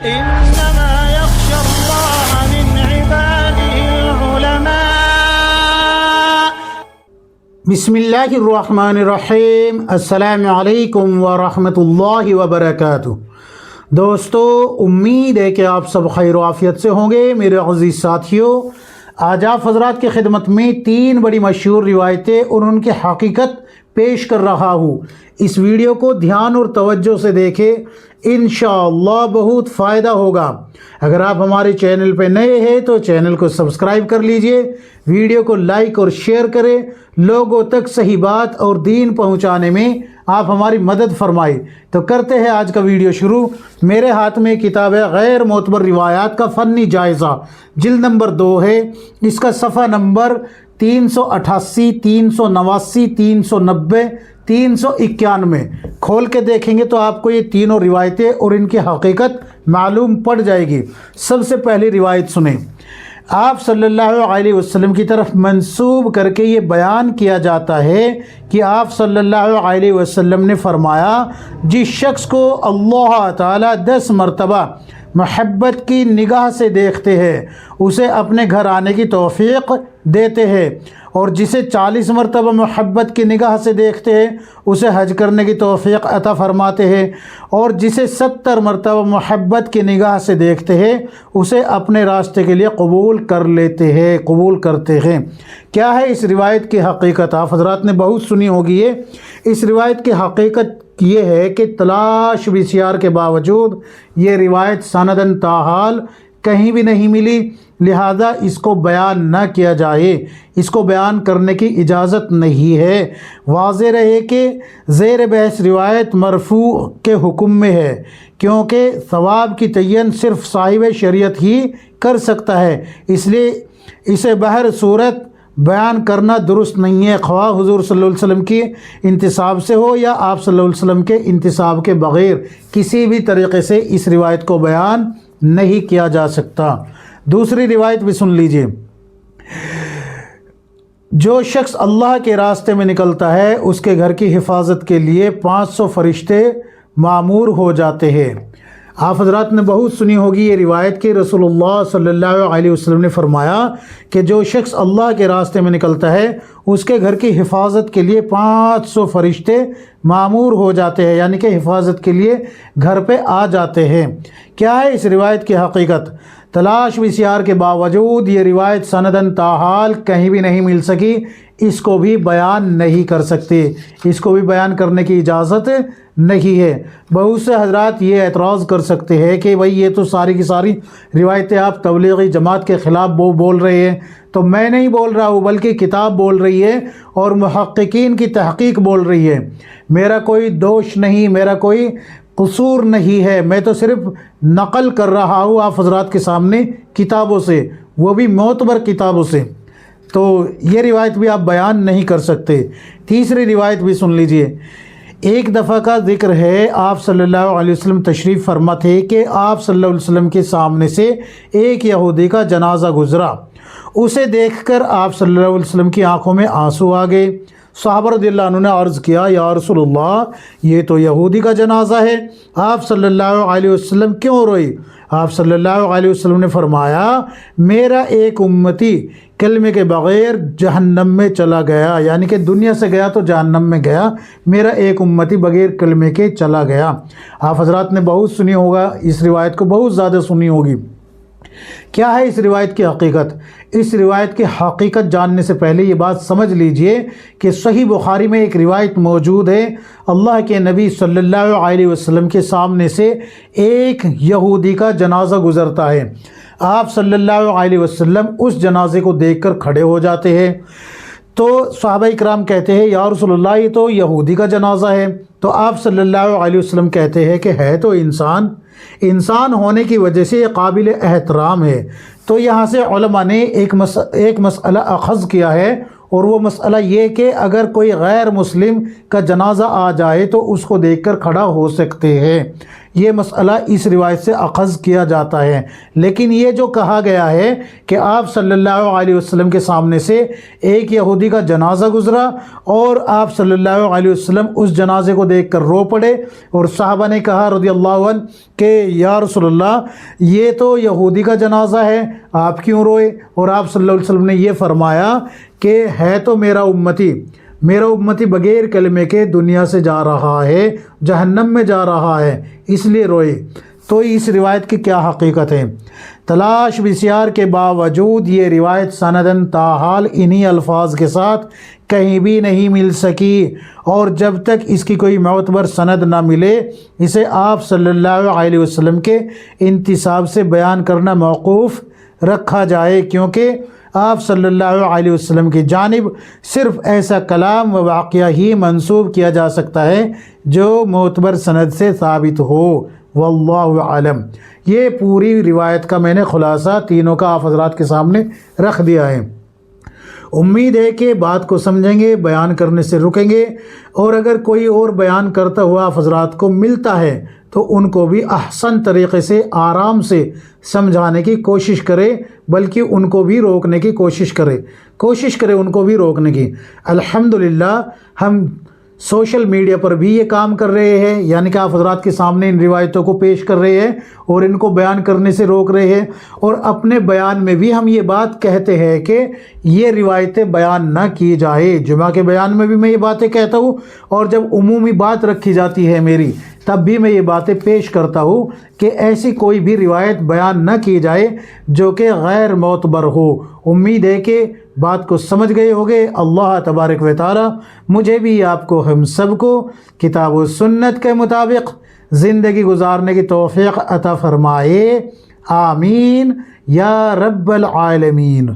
إنما يخشى الله من عباده العلماء. بسم اللہ الرحمن الرحیم. السلام علیکم ورحمۃ اللہ وبرکاتہ. دوستو، امید ہے کہ آپ سب خیر و عافیت سے ہوں گے. میرے عزیز ساتھیوں، آج آپ حضرات کی خدمت میں 3 بڑی مشہور روایتیں اور ان کی حقیقت پیش کر رہا ہوں. اس ویڈیو کو دھیان اور توجہ سے دیکھیں، انشاءاللہ بہت فائدہ ہوگا. اگر آپ ہمارے چینل پہ نئے ہیں تو چینل کو سبسکرائب کر لیجئے، ویڈیو کو لائک اور شیئر کریں. لوگوں تک صحیح بات اور دین پہنچانے میں آپ ہماری مدد فرمائیں. تو کرتے ہیں آج کا ویڈیو شروع. میرے ہاتھ میں کتاب ہے غیر معتبر روایات کا فنی جائزہ، جلد نمبر 2 ہے. اس کا صفحہ نمبر 388، 389، 390، 391 کھول کے دیکھیں گے تو آپ کو یہ تینوں روایتیں اور ان کی حقیقت معلوم پڑ جائے گی. سب سے پہلی روایت سنیں. آپ صلی اللہ علیہ وسلم کی طرف منسوب کر کے یہ بیان کیا جاتا ہے کہ آپ صلی اللہ علیہ وسلم نے فرمایا، جس شخص کو اللہ تعالیٰ 10 مرتبہ محبت کی نگاہ سے دیکھتے ہیں اسے اپنے گھر آنے کی توفیق دیتے ہیں، اور جسے 40 مرتبہ محبت کی نگاہ سے دیکھتے ہیں اسے حج کرنے کی توفیق عطا فرماتے ہیں، اور جسے 70 مرتبہ محبت کی نگاہ سے دیکھتے ہیں اسے اپنے راستے کے لیے قبول کرتے ہیں. کیا ہے اس روایت کی حقیقت؟ آپ حضرات نے بہت سنی ہوگی. اس روایت کی حقیقت یہ ہے کہ تلاش بسیار کے باوجود یہ روایت سندن تاحال کہیں بھی نہیں ملی، لہذا اس کو بیان نہ کیا جائے، اس کو بیان کرنے کی اجازت نہیں ہے. واضح رہے کہ زیر بحث روایت مرفوع کے حکم میں ہے، کیونکہ ثواب کی تعین صرف صاحب شریعت ہی کر سکتا ہے، اس لیے اسے بہر صورت بیان کرنا درست نہیں ہے، خواہ حضور صلی اللہ علیہ وسلم کی انتساب سے ہو یا آپ صلی اللہ علیہ وسلم کے انتساب کے بغیر. کسی بھی طریقے سے اس روایت کو بیان نہیں کیا جا سکتا. دوسری روایت بھی سن لیجئے. جو شخص اللہ کے راستے میں نکلتا ہے اس کے گھر کی حفاظت کے لیے 500 فرشتے معمور ہو جاتے ہیں. آپ حضرات نے بہت سنی ہوگی یہ روایت کہ رسول اللہ صلی اللہ علیہ وسلم نے فرمایا کہ جو شخص اللہ کے راستے میں نکلتا ہے اس کے گھر کی حفاظت کے لیے 500 فرشتے معمور ہو جاتے ہیں، یعنی کہ حفاظت کے لیے گھر پہ آ جاتے ہیں. کیا ہے اس روایت کی حقیقت؟ تلاش بسیار کے باوجود یہ روایت سندن تاحال کہیں بھی نہیں مل سکی، اس کو بھی بیان نہیں کر سکتے، اس کو بھی بیان کرنے کی اجازت نہیں ہے. بہت سے حضرات یہ اعتراض کر سکتے ہیں کہ بھئی یہ تو ساری کی ساری روایتیں آپ تبلیغی جماعت کے خلاف بول رہے ہیں. تو میں نہیں بول رہا ہوں، بلکہ کتاب بول رہی ہے اور محققین کی تحقیق بول رہی ہے. میرا کوئی دوش نہیں، میرا کوئی قصور نہیں ہے، میں تو صرف نقل کر رہا ہوں آپ حضرات کے سامنے کتابوں سے، وہ بھی معتبر کتابوں سے. تو یہ روایت بھی آپ بیان نہیں کر سکتے. تیسری روایت بھی سن لیجئے. ایک دفعہ کا ذکر ہے، آپ صلی اللہ علیہ وسلم تشریف فرما تھے کہ آپ صلی اللہ علیہ وسلم کے سامنے سے ایک یہودی کا جنازہ گزرا. اسے دیکھ کر آپ صلی اللہ علیہ وسلم کی آنکھوں میں آنسو آ گئے. صحابہ رضی اللہ عنہ نے عرض کیا، یا رسول اللہ یہ تو یہودی کا جنازہ ہے، آپ صلی اللہ علیہ وسلم کیوں روئی؟ آپ صلی اللہ علیہ وسلم نے فرمایا، میرا ایک امتی کلمے کے بغیر جہنم میں چلا گیا، یعنی کہ دنیا سے گیا تو جہنم میں گیا، میرا ایک امتی بغیر کلمے کے چلا گیا. آپ حضرات نے بہت سنی ہوگا اس روایت کو، بہت زیادہ سنی ہوگی. کیا ہے اس روایت کی حقیقت؟ اس روایت کی حقیقت جاننے سے پہلے یہ بات سمجھ لیجئے کہ صحیح بخاری میں ایک روایت موجود ہے، اللہ کے نبی صلی اللہ علیہ وسلم کے سامنے سے ایک یہودی کا جنازہ گزرتا ہے. آپ صلی اللہ علیہ وسلم اس جنازے کو دیکھ کر کھڑے ہو جاتے ہیں. تو صحابہ اکرام کہتے ہیں، یا رسول اللہ یہ تو یہودی کا جنازہ ہے. تو آپ صلی اللہ علیہ وسلم کہتے ہیں کہ ہے تو انسان ہونے کی وجہ سے یہ قابل احترام ہے. تو یہاں سے علماء نے ایک مسئلہ اخذ کیا ہے، اور وہ مسئلہ یہ کہ اگر کوئی غیر مسلم کا جنازہ آ جائے تو اس کو دیکھ کر کھڑا ہو سکتے ہیں، یہ مسئلہ اس روایت سے اخذ کیا جاتا ہے۔ لیکن یہ جو کہا گیا ہے کہ آپ صلی اللہ علیہ وسلم کے سامنے سے ایک یہودی کا جنازہ گزرا اور آپ صلی اللہ علیہ وسلم اس جنازے کو دیکھ کر رو پڑے، اور صحابہ نے کہا رضی اللہ عنہ کہ یا رسول اللہ یہ تو یہودی کا جنازہ ہے، آپ کیوں روئے؟ اور آپ صلی اللہ علیہ وسلم نے یہ فرمایا کہ ہے تو میرا امتی بغیر کلمے کے دنیا سے جا رہا ہے، جہنم میں جا رہا ہے، اس لیے روئے۔ تو اس روایت کی کیا حقیقت ہے؟ تلاش بسیار کے باوجود یہ روایت سندن تاحال انہی الفاظ کے ساتھ کہیں بھی نہیں مل سکی، اور جب تک اس کی کوئی معتبر سند نہ ملے اسے آپ صلی اللہ علیہ وسلم کے انتساب سے بیان کرنا موقوف رکھا جائے، کیونکہ آپ صلی اللہ علیہ وسلم کی جانب صرف ایسا کلام و واقعہ ہی منسوب کیا جا سکتا ہے جو معتبر سند سے ثابت ہو۔ واللہ عالم۔ یہ پوری روایت کا میں نے خلاصہ تینوں کا آپ حضرات کے سامنے رکھ دیا ہے۔ امید ہے کہ بات کو سمجھیں گے، بیان کرنے سے رکیں گے، اور اگر کوئی اور بیان کرتا ہوا آپ حضرات کو ملتا ہے تو ان کو بھی احسن طریقے سے آرام سے سمجھانے کی کوشش کرے، بلکہ ان کو بھی روکنے کی کوشش کرے ان کو بھی روکنے کی۔ الحمدللہ ہم سوشل میڈیا پر بھی یہ کام کر رہے ہیں، یعنی کہ آپ حضرات کے سامنے ان روایتوں کو پیش کر رہے ہیں اور ان کو بیان کرنے سے روک رہے ہیں، اور اپنے بیان میں بھی ہم یہ بات کہتے ہیں کہ یہ روایتیں بیان نہ کی جائے۔ جمعہ کے بیان میں بھی میں یہ باتیں کہتا ہوں، اور جب عمومی بات رکھی جاتی ہے میری تب بھی میں یہ باتیں پیش کرتا ہوں کہ ایسی کوئی بھی روایت بیان نہ کی جائے جو کہ غیر معتبر ہو۔ امید ہے کہ بات کو سمجھ گئے ہوگے۔ اللہ تبارک و تعالی مجھے بھی آپ کو ہم سب کو کتاب و سنت کے مطابق زندگی گزارنے کی توفیق عطا فرمائے، آمین یا رب العالمین۔